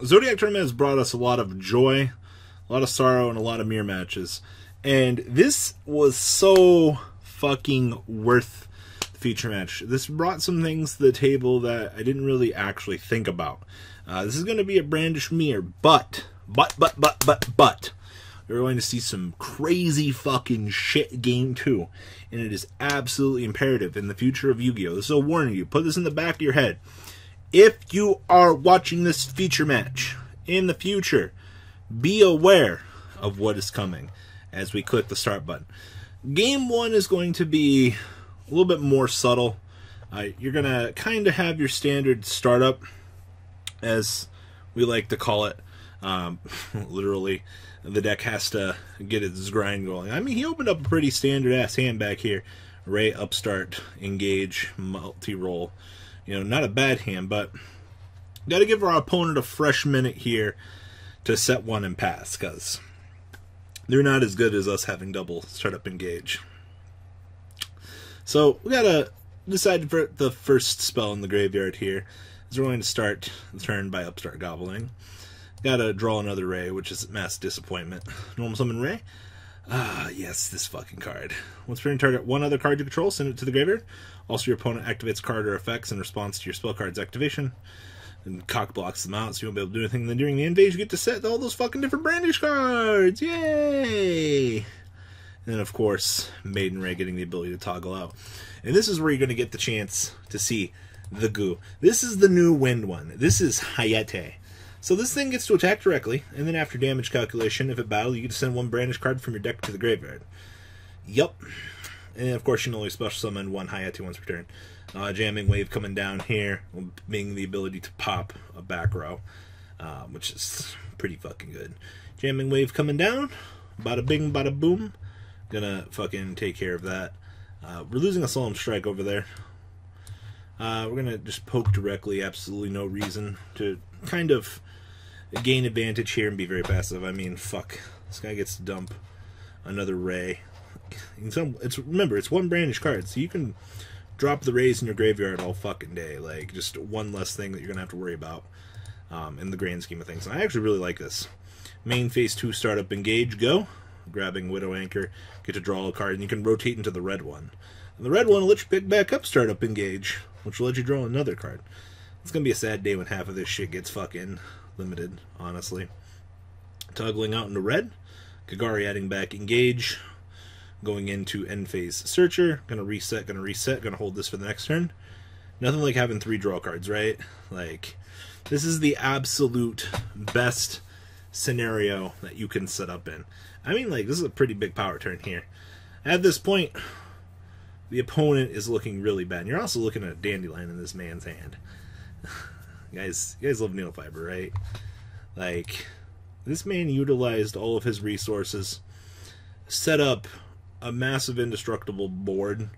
Zodiac Tournament has brought us a lot of joy, a lot of sorrow, and a lot of mirror matches. And this was so fucking worth the feature match. This brought some things to the table that I didn't really actually think about. This is going to be a Brandish mirror, but we're going to see some crazy fucking shit game 2. And it is absolutely imperative in the future of Yu-Gi-Oh! This is a warning you. Put this in the back of your head. If you are watching this feature match in the future, be aware of what is coming as we click the start button. Game 1 is going to be a little bit more subtle. You're going to kind of have your standard startup, as we like to call it. Literally, the deck has to get its grind going. I mean, he opened up a pretty standard-ass hand back here. Ray, upstart, engage, multi-roll. You know, not a bad hand, but got to give our opponent a fresh minute here to set one and pass, because they're not as good as us having double startup engage. So we got to decide for the first spell in the graveyard here. Is we're going to start the turn by upstart gobbling. Got to draw another Ray, which is mass disappointment. Normal summon Ray. Ah, yes, this fucking card. Once per turn, target one other card you control, send it to the graveyard. Also, your opponent activates card or effects in response to your spell card's activation. And cock blocks them out, so you won't be able to do anything. Then during the end phase, you get to set all those fucking different Brandish cards! Yay! And then, of course, Maiden Ray getting the ability to toggle out. And this is where you're going to get the chance to see the goo. This is the new wind one. This is Hayate. So this thing gets to attack directly, and then after damage calculation, if it battles, you get to send one Brandish card from your deck to the graveyard. Yup. And of course, you can only special summon one Hayate once per turn. Jamming Wave coming down here, being the ability to pop a back row, which is pretty fucking good. Jamming Wave coming down, bada bing, bada boom. Gonna fucking take care of that. We're losing a Solemn Strike over there. We're gonna just poke directly, absolutely no reason to kind of gain advantage here and be very passive. I mean, fuck. This guy gets to dump another Ray. Remember, it's one Brandish card, so you can drop the Rays in your graveyard all fucking day. Like, just one less thing that you're going to have to worry about in the grand scheme of things. And I actually really like this. Main phase 2 startup engage, go. Grabbing Widow Anchor, get to draw a card, and you can rotate into the red one. And the red one will let you pick back up startup engage, which will let you draw another card. It's going to be a sad day when half of this shit gets fucking limited, honestly. Toggling out into red. Kagari adding back engage. Going into end phase searcher. Gonna reset, gonna hold this for the next turn. Nothing like having 3 draw cards, right? Like, this is the absolute best scenario that you can set up in. I mean, like, this is a pretty big power turn here. At this point, the opponent is looking really bad. And you're also looking at a Dandelion in this man's hand. You guys love Needle Fiber, right? Like, this man utilized all of his resources, set up a massive indestructible board,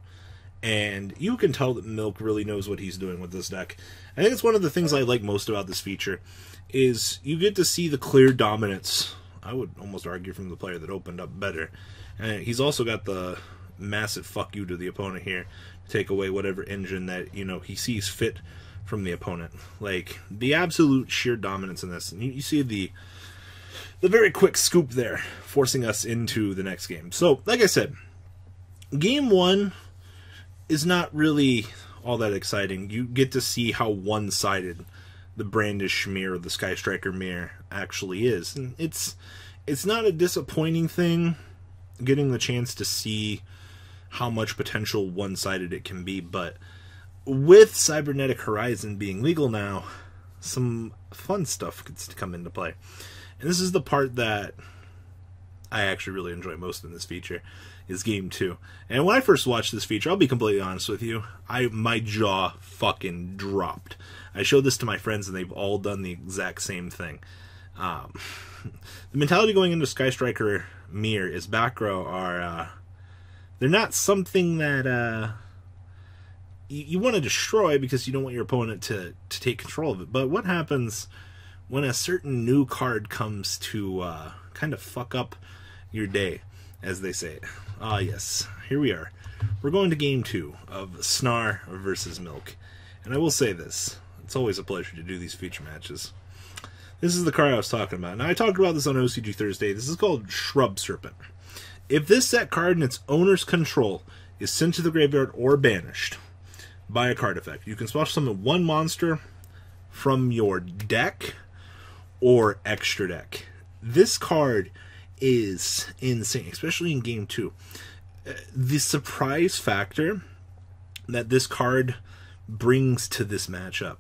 and you can tell that Milk really knows what he's doing with this deck. I think it's one of the things I like most about this feature, is you get to see the clear dominance. I would almost argue from the player that opened up better. And he's also got the massive fuck you to the opponent here to take away whatever engine that, you know, he sees fit from the opponent. Like, the absolute sheer dominance in this. And you see the very quick scoop there, forcing us into the next game. So, like I said, game 1 is not really all that exciting. You get to see how one-sided the Brandish mirror, the Sky Striker mirror, actually is. And it's not a disappointing thing getting the chance to see how much potential one-sided it can be, but with Cybernetic Horizon being legal now, some fun stuff gets to come into play. And this is the part that I actually really enjoy most in this feature, is game 2. And when I first watched this feature, I'll be completely honest with you, my jaw fucking dropped. I showed this to my friends and they've all done the exact same thing. The mentality going into Sky Striker Mirror is back row are, they're not something that you want to destroy because you don't want your opponent to take control of it. But what happens when a certain new card comes to kind of fuck up your day, as they say? Ah, yes, here we are. We're going to game 2 of Snar versus Milk. And I will say this, it's always a pleasure to do these feature matches. This is the card I was talking about. Now, I talked about this on OCG Thursday. This is called Shrub Serpent. If this set card in its owner's control is sent to the graveyard or banished by a card effect, you can special summon one monster from your deck or extra deck. This card is insane, especially in Game 2. The surprise factor that this card brings to this matchup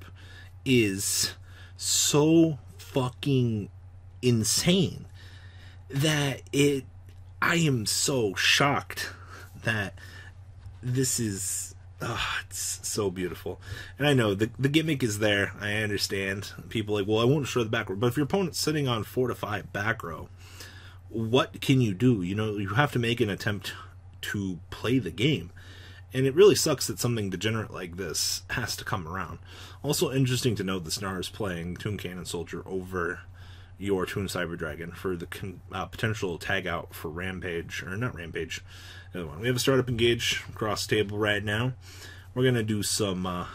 is so fucking insane that I am so shocked that this is it's so beautiful. And I know the gimmick is there. I understand. People are like, well, I won't destroy the back row. But if your opponent's sitting on 4 to 5 back row, what can you do? You know, you have to make an attempt to play the game. And it really sucks that something degenerate like this has to come around. Also interesting to note that Snar is playing Toon Cannon Soldier over your Toon Cyber Dragon for the potential tag out for Rampage, or not Rampage, the other one. We have a startup engage across the table right now. We're going to do some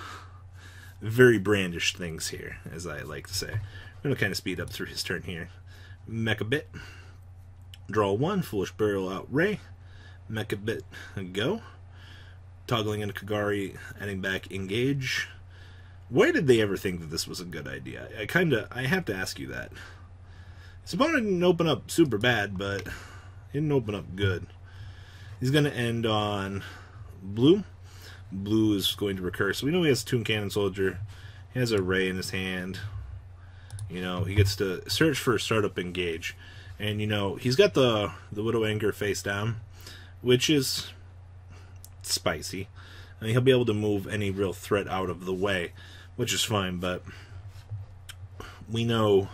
very Brandish things here, as I like to say. I'm going to kind of speed up through his turn here. Mech a bit. Draw 1, Foolish Burial out Ray. Mech a bit, go. Toggling into Kagari, adding back engage. Why did they ever think that this was a good idea? I have to ask you that. His opponent didn't open up super bad, but he didn't open up good. He's going to end on blue. Blue is going to recur. So we know he has Toon Cannon Soldier. He has a Ray in his hand. You know, he gets to search for a startup engage. And, you know, he's got the Widow Anchor face down, which is spicy. I mean, he'll be able to move any real threat out of the way, which is fine, but we know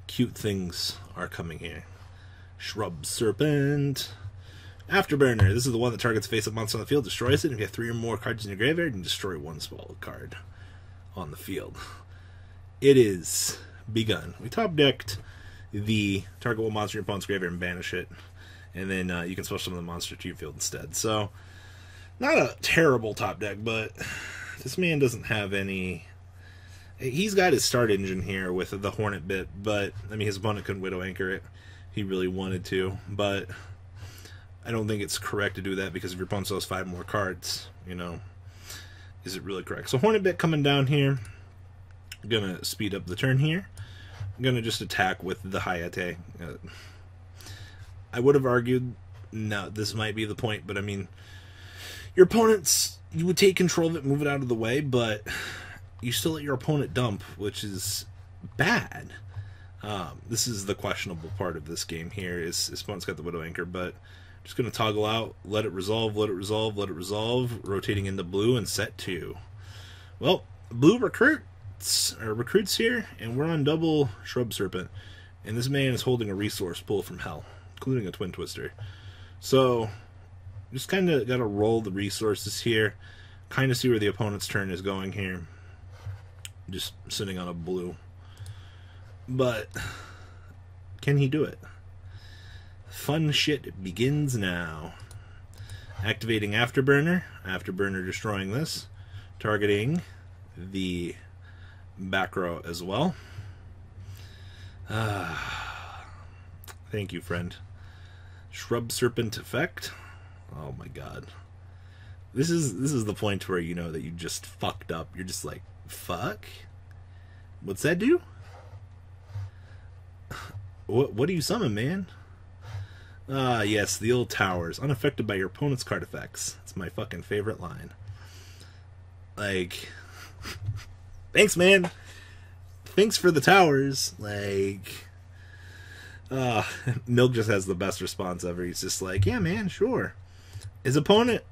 cute things are coming here. Shrub Serpent. Afterburner. This is the one that targets a face-up monster on the field, destroys it. If you have 3 or more cards in your graveyard, you can destroy 1 spell card on the field. It is begun. We top-decked the target one monster in your opponent's graveyard and banish it, and then you can special summon the monster to your field instead. So, not a terrible top deck, but this man doesn't have any. He's got his start engine here with the Hornet bit, but I mean his opponent couldn't Widow Anchor it. He really wanted to, but I don't think it's correct to do that, because if your opponent still has 5 more cards, you know, is it really correct? So Hornet bit coming down here. I'm gonna speed up the turn here. I'm gonna just attack with the Hayate. I would have argued, no, this might be the point, but I mean, your opponent's, you would take control of it, move it out of the way, but you still let your opponent dump, which is bad. This is the questionable part of this game here, is his opponent's got the Widow Anchor, but just going to toggle out, let it resolve, let it resolve, let it resolve, rotating into blue and set 2. Well, blue recruits here, and we're on double Shrub Serpent, and this man is holding a resource pull from hell, including a Twin Twister. So, just kind of got to roll the resources here, kind of see where the opponent's turn is going here. Just sitting on a blue. But, can he do it? Fun shit begins now. Activating Afterburner. Afterburner destroying this. Targeting the back row as well. Thank you, friend. Shrub Serpent effect. Oh my god. This is the point where you know that you just fucked up. You're just like, fuck? What's that do? What do you summon, man? Ah, yes, the old towers. Unaffected by your opponent's card effects. It's my fucking favorite line. Like, thanks, man. Thanks for the towers. Like, Milk just has the best response ever. He's just like, yeah, man, sure. His opponent,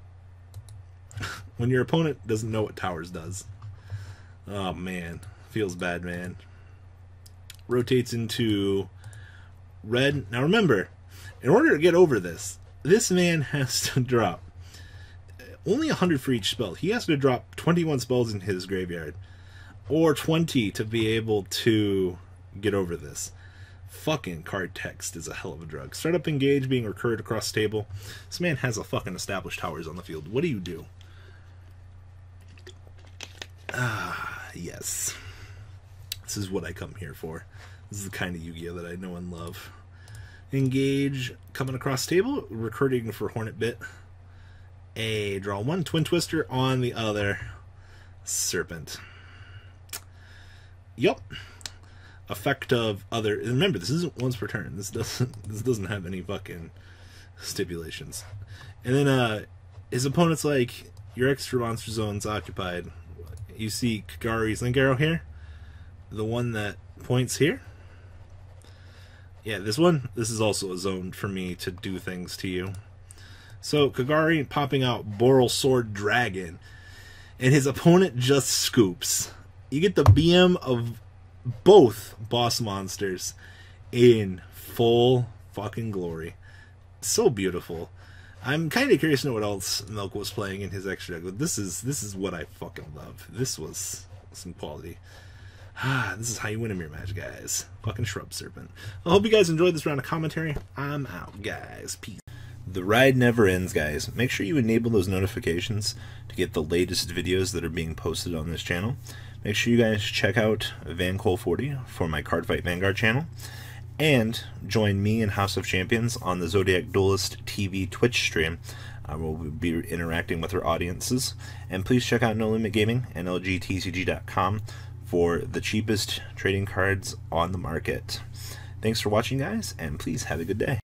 when your opponent doesn't know what towers does. Oh, man. Feels bad, man. Rotates into red. Now, remember, in order to get over this, this man has to drop only 100 for each spell. He has to drop 21 spells in his graveyard, or 20 to be able to get over this. Fucking card text is a hell of a drug. Startup engage being recurred across the table. This man has a fucking established towers on the field. What do you do? Ah, yes. This is what I come here for. This is the kind of Yu-Gi-Oh that I know and love. Engage, coming across table, recruiting for Hornet Bit. Draw one, Twin Twister on the other. Serpent. Yup. Effect of other. Remember, this isn't once per turn. This doesn't have any fucking stipulations. And then his opponent's like, your extra monster zone's occupied. You see Kagari's Link Arrow here? The one that points here? Yeah, this one. This is also a zone for me to do things to you. So Kagari popping out Boral Sword Dragon. And his opponent just scoops. You get the BM of both boss monsters in full fucking glory. So beautiful. I'm kind of curious to know what else Milk was playing in his extra deck, but this is what I fucking love. This was some quality. This is how you win a mirror match, guys. Fucking Shrub Serpent. I hope you guys enjoyed this round of commentary. I'm out, guys. Peace. The ride never ends, guys. Make sure you enable those notifications to get the latest videos that are being posted on this channel. Make sure you guys check out VanCole40 for my Cardfight Vanguard channel. And join me and House of Champions on the Zodiac Duelist TV Twitch stream. We'll be interacting with our audiences. And please check out No Limit Gaming and LGTCG.com for the cheapest trading cards on the market. Thanks for watching, guys, and please have a good day.